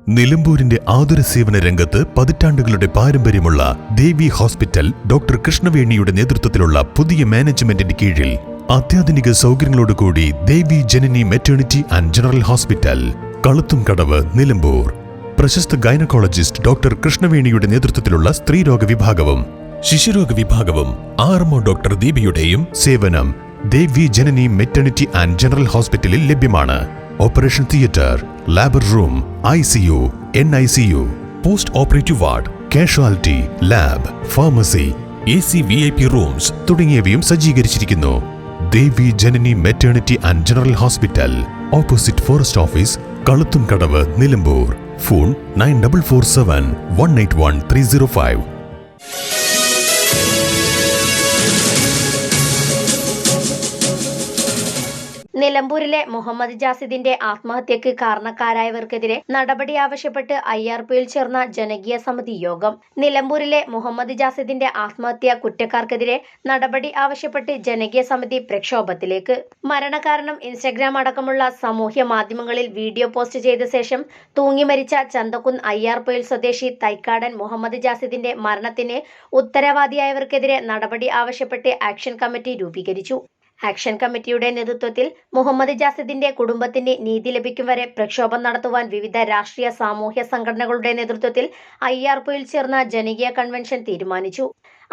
നിലമ്പൂരിന്റെ ആതുര സേവന രംഗത്ത് പതിറ്റാണ്ടുകളുടെ പാരമ്പര്യമുള്ള ദേവി ഹോസ്പിറ്റൽ ഡോക്ടർ കൃഷ്ണവേണിയുടെ നേതൃത്വത്തിലുള്ള പുതിയ മാനേജ്മെന്റിന്റെ കീഴിൽ അത്യാധുനിക സൗകര്യങ്ങളോടുകൂടി Devi Janani maternity and general hospital, Kaluthumkadavu, Nilambur. പ്രശസ്ത ഗൈനക്കോളജിസ്റ്റ് ഡോക്ടർ കൃഷ്ണവേണിയുടെ നേതൃത്വത്തിലുള്ള സ്ത്രീരോഗ വിഭാഗവും ശിശുരോഗ വിഭാഗവും RMO ഡോക്ടർ ദീപയുടെയും സേവനം Devi Janani maternity and general ഹോസ്പിറ്റലിൽ ലഭ്യമാണ്. Operation theatre, labour room, ICU, NICU, post operative ward, casualty, lab, pharmacy, AC VIP rooms തുടങ്ങിയവയും സജ്ജീകരിച്ചിരിക്കുന്നു. Devi Janani maternity and general hospital, opposite forest office, Kaluthumkadavu, Nilambur. Phone 9447 181 305. നിലമ്പൂരിലെ മുഹമ്മദ് ജാസിദിന്റെ ആത്മഹത്യക്ക് കാരണക്കാരായവർക്കെതിരെ നടപടി ആവശ്യപ്പെട്ട് IRPയിൽ ചേർന്ന ജനകീയ സമിതി യോഗം. നിലമ്പൂരിലെ മുഹമ്മദ് ജാസിദിന്റെ ആത്മഹത്യ കുറ്റക്കാർക്കെതിരെ നടപടി ആവശ്യപ്പെട്ട് ജനകീയ സമിതി പ്രക്ഷോഭത്തിലേക്ക്. മരണകാരണം ഇൻസ്റ്റഗ്രാം അടക്കമുള്ള സാമൂഹ്യ മാധ്യമങ്ങളിൽ വീഡിയോ പോസ്റ്റ് ചെയ്ത ശേഷം തൂങ്ങി മരിച്ച ചന്തക്കുന്ന് IRPയിൽ സ്വദേശി തൈക്കാടൻ മുഹമ്മദ് ജാസിദിന്റെ മരണത്തിന് ഉത്തരവാദിയായവർക്കെതിരെ നടപടി ആവശ്യപ്പെട്ട് ആക്ഷൻ കമ്മിറ്റി രൂപീകരിച്ചു. ആക്ഷൻ കമ്മിറ്റിയുടെ നേതൃത്വത്തിൽ മുഹമ്മദ് ജാസിദിന്റെ കുടുംബത്തിന് നീതി ലഭിക്കും വരെ പ്രക്ഷോഭം നടത്തുവാൻ വിവിധ രാഷ്ട്രീയ സാമൂഹ്യ സംഘടനകളുടെ നേതൃത്വത്തിൽ IRPയിൽ ചേർന്ന ജനകീയ കൺവെൻഷൻ തീരുമാനിച്ചു.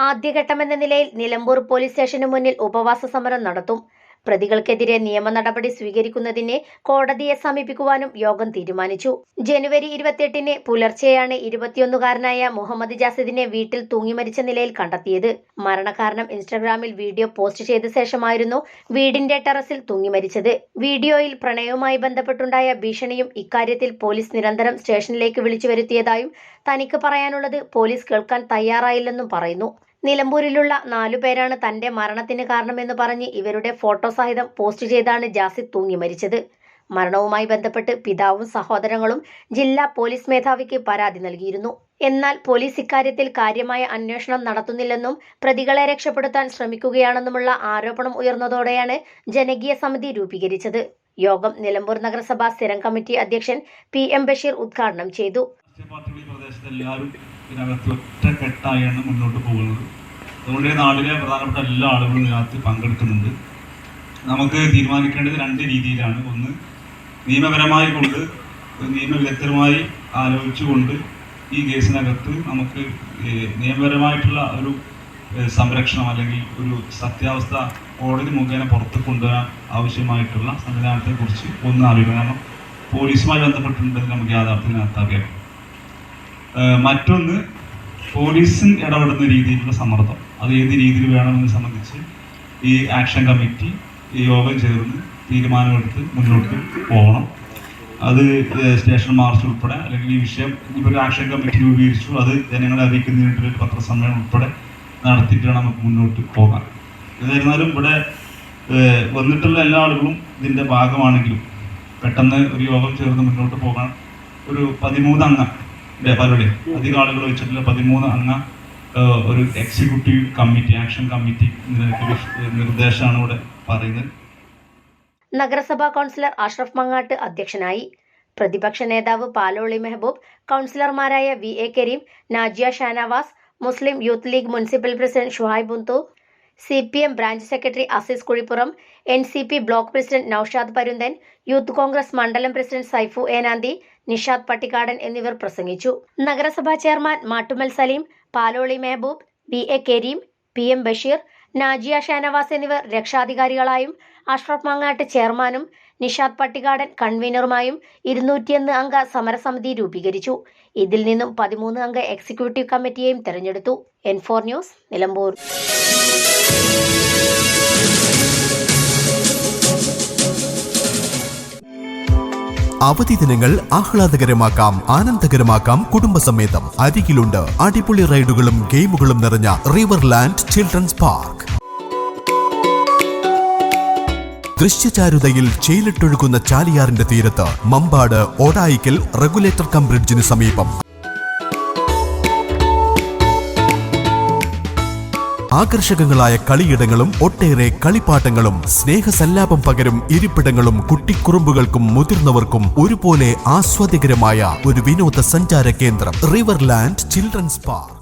ആദ്യഘട്ടമെന്ന നിലയിൽ നിലമ്പൂർ പോലീസ് സ്റ്റേഷന് മുന്നിൽ ഉപവാസ സമരം നടത്തും. പ്രതികൾക്കെതിരെ നിയമ നടപടി സ്വീകരിക്കുന്നതിന് കോടതിയെ സമീപിക്കുവാനും യോഗം തീരുമാനിച്ചു. ജനുവരി 28-ന് പുലർച്ചെയാണ് 21-കാരനായ മുഹമ്മദ് ജാസിദിനെ വീട്ടിൽ തൂങ്ങിമരിച്ച നിലയിൽ കണ്ടെത്തിയത്. മരണകാരണം ഇൻസ്റ്റഗ്രാമിൽ വീഡിയോ പോസ്റ്റ് ചെയ്ത ശേഷമായിരുന്നു വീടിന്റെ ടെറസിൽ തൂങ്ങിമരിച്ചത്. വീഡിയോയിൽ പ്രണയവുമായി ബന്ധപ്പെട്ടുണ്ടായ ഭീഷണിയും ഇക്കാര്യത്തിൽ പോലീസ് നിരന്തരം സ്റ്റേഷനിലേക്ക് വിളിച്ചു വരുത്തിയതായും തനിക്ക് പറയാനുള്ളത് പോലീസ് കേൾക്കാൻ തയ്യാറായില്ലെന്നും പറയുന്നു. നിലമ്പൂരിലുള്ള 4 പേരാണ് തന്റെ മരണത്തിന് കാരണമെന്ന് പറഞ്ഞ് ഇവരുടെ ഫോട്ടോ സഹിതം പോസ്റ്റ് ചെയ്താണ് ജാസിദ് തൂങ്ങി മരിച്ചത്. മരണവുമായി ബന്ധപ്പെട്ട് പിതാവും സഹോദരങ്ങളും ജില്ലാ പോലീസ് മേധാവിക്ക് പരാതി നൽകിയിരുന്നു. എന്നാൽ പോലീസ് ഇക്കാര്യത്തിൽ കാര്യമായ അന്വേഷണം നടത്തുന്നില്ലെന്നും പ്രതികളെ രക്ഷപ്പെടുത്താൻ ശ്രമിക്കുകയാണെന്നുമുള്ള ആരോപണം ഉയർന്നതോടെയാണ് ജനകീയ സമിതി രൂപീകരിച്ചത്. യോഗം നിലമ്പൂർ നഗരസഭാ സ്ഥിരം കമ്മിറ്റി അധ്യക്ഷൻ PM ബഷീർ ഉദ്ഘാടനം ചെയ്തു. ഇതിനകത്ത് ഒറ്റക്കെട്ടായാണ് മുന്നോട്ട് പോകുന്നത്. അതുകൊണ്ട് നാടിലെ പ്രധാനപ്പെട്ട എല്ലാ ആളുകളും ഇതിനകത്ത് പങ്കെടുക്കുന്നുണ്ട്. നമുക്ക് തീരുമാനിക്കേണ്ടത് 2 രീതിയിലാണ്. ഒന്ന്, നിയമപരമായി കൊണ്ട് നിയമവിദഗ്ധരുമായി ആലോചിച്ചുകൊണ്ട് ഈ കേസിനകത്ത് നമുക്ക് നിയമപരമായിട്ടുള്ള ഒരു സംരക്ഷണം അല്ലെങ്കിൽ ഒരു സത്യാവസ്ഥ കോടതി മുഖേന പുറത്ത് കൊണ്ടുവരാൻ ആവശ്യമായിട്ടുള്ള സംവിധാനത്തെക്കുറിച്ച് ഒന്ന് ആലോചിക്കണം. കാരണം പോലീസുമായി ബന്ധപ്പെട്ടിട്ടുണ്ടെങ്കിൽ നമുക്ക് യാഥാർത്ഥ്യത്തിനകത്താക്കാം. മറ്റൊന്ന്, പോലീസിൽ ഇടപെടുന്ന രീതിയിലുള്ള സമ്മർദ്ദം, അത് ഏത് രീതിയിൽ വേണമെന്ന് സംബന്ധിച്ച് ഈ ആക്ഷൻ കമ്മിറ്റി യോഗം ചേർന്ന് തീരുമാനമെടുത്ത് മുന്നോട്ട് പോകണം. അത് സ്റ്റേഷൻ മാർച്ച് ഉൾപ്പെടെ അല്ലെങ്കിൽ ഈ വിഷയം ഇപ്പോൾ ആക്ഷൻ കമ്മിറ്റി രൂപീകരിച്ചു, അത് ജനങ്ങളെ അറിയിക്കുന്നതിനായിട്ടൊരു പത്രസമ്മേളനം ഉൾപ്പെടെ നടത്തിയിട്ടാണ് നമുക്ക് മുന്നോട്ട് പോകാൻ. ഏതായിരുന്നാലും ഇവിടെ വന്നിട്ടുള്ള എല്ലാ ആളുകളും ഇതിൻ്റെ ഭാഗമാണെങ്കിലും പെട്ടെന്ന് ഒരു യോഗം ചേർന്ന് മുന്നോട്ട് പോകാൻ ഒരു 13 അംഗ പലരുടെ അധികം ആളുകൾ വെച്ചിട്ടുള്ള 13 അംഗ ഒരു എക്സിക്യൂട്ടീവ് കമ്മിറ്റി, ആക്ഷൻ കമ്മിറ്റി നിർദ്ദേശമാണ് ഇവിടെ പറയുന്നത്. നഗരസഭാ കൗൺസിലർ അഷ്റഫ് മങ്ങാട്ട് അധ്യക്ഷനായി. പ്രതിപക്ഷ നേതാവ് പാലോളി മെഹബൂബ്, കൗൺസിലർമാരായ VA Kareem, Najiya Shanavas, Muslim Youth League municipal president Shuhaib Bunthu, CPM branch secretary Azeez Kuzhippuram, NCP block president Naushad Parunthan, Youth Congress മണ്ഡലം പ്രസിഡന്റ് സൈഫു ഏനാന്തി, നിഷാദ് പട്ടിക്കാടൻ എന്നിവർ പ്രസംഗിച്ചു. നഗരസഭാ chairman Mattumal Saleem, Paloli Mehboob, VA Kareem, PM Basheer, Najiya Shanavas എന്നിവർ രക്ഷാധികാരികളായും അഷ്റഫ് മങ്ങാട്ട് ചെയർമാനും നിഷാദ് പട്ടിക്കാടൻ കൺവീനറുമായും 201 അംഗ സമരസമിതി രൂപീകരിച്ചു. ഇതിൽ നിന്നും 13 അംഗ എക്സിക്യൂട്ടീവ് കമ്മിറ്റിയെയും തെരഞ്ഞെടുത്തു. N4 news, Nilambur. അവധി ദിനങ്ങൾ ആഹ്ലാദകരമാക്കാം, ആനന്ദകരമാക്കാം കുടുംബസമേതം. അരികിലുണ്ട് അടിപൊളി റൈഡുകളും ഗെയിമുകളും നിറഞ്ഞ റിവർലാൻഡ് ചിൽഡ്രൻസ് പാർക്ക്. ദൃശ്യചാരുതയിൽ ചേലിട്ടൊഴുകുന്ന ചാലിയാറിന്റെ തീരത്ത് മമ്പാട് ഓടായിക്കൽ റെഗുലേറ്റർ കം ബ്രിഡ്ജിന് സമീപം. ആകർഷകങ്ങളായ കളിയിടങ്ങളും ഒട്ടേറെ കളിപ്പാട്ടങ്ങളും സ്നേഹസല്ലാപം പകരും ഇരിപ്പിടങ്ങളും കുട്ടിക്കുറുമ്പുകൾക്കും മുതിർന്നവർക്കും ഒരുപോലെ ആസ്വാദ്യകരമായ ഒരു വിനോദസഞ്ചാര കേന്ദ്രം റിവർലാൻഡ് ചിൽഡ്രൻസ് പാർക്ക്.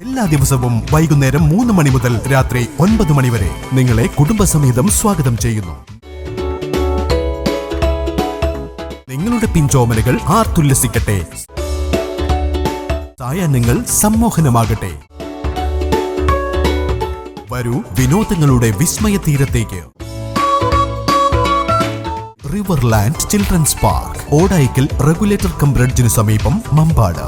എല്ലാ ദിവസവും വൈകുന്നേരം 3 മണി മുതൽ രാത്രി 9 മണി വരെ നിങ്ങളെ കുടുംബസമേതം സ്വാഗതം ചെയ്യുന്നു. നിങ്ങളുടെ പിഞ്ചോമനകൾ ആർത്തുല്ലസിക്കട്ടെ, സായാഹ്നങ്ങൾ സമ്മോഹനമാകട്ടെ. വരൂ, വിനോദങ്ങളുടെ വിസ്മയ തീരത്തേക്ക്. Riverland children's park, Odayikkal regulator cum ബ്രിഡ്ജിനു സമീപം, മമ്പാട്.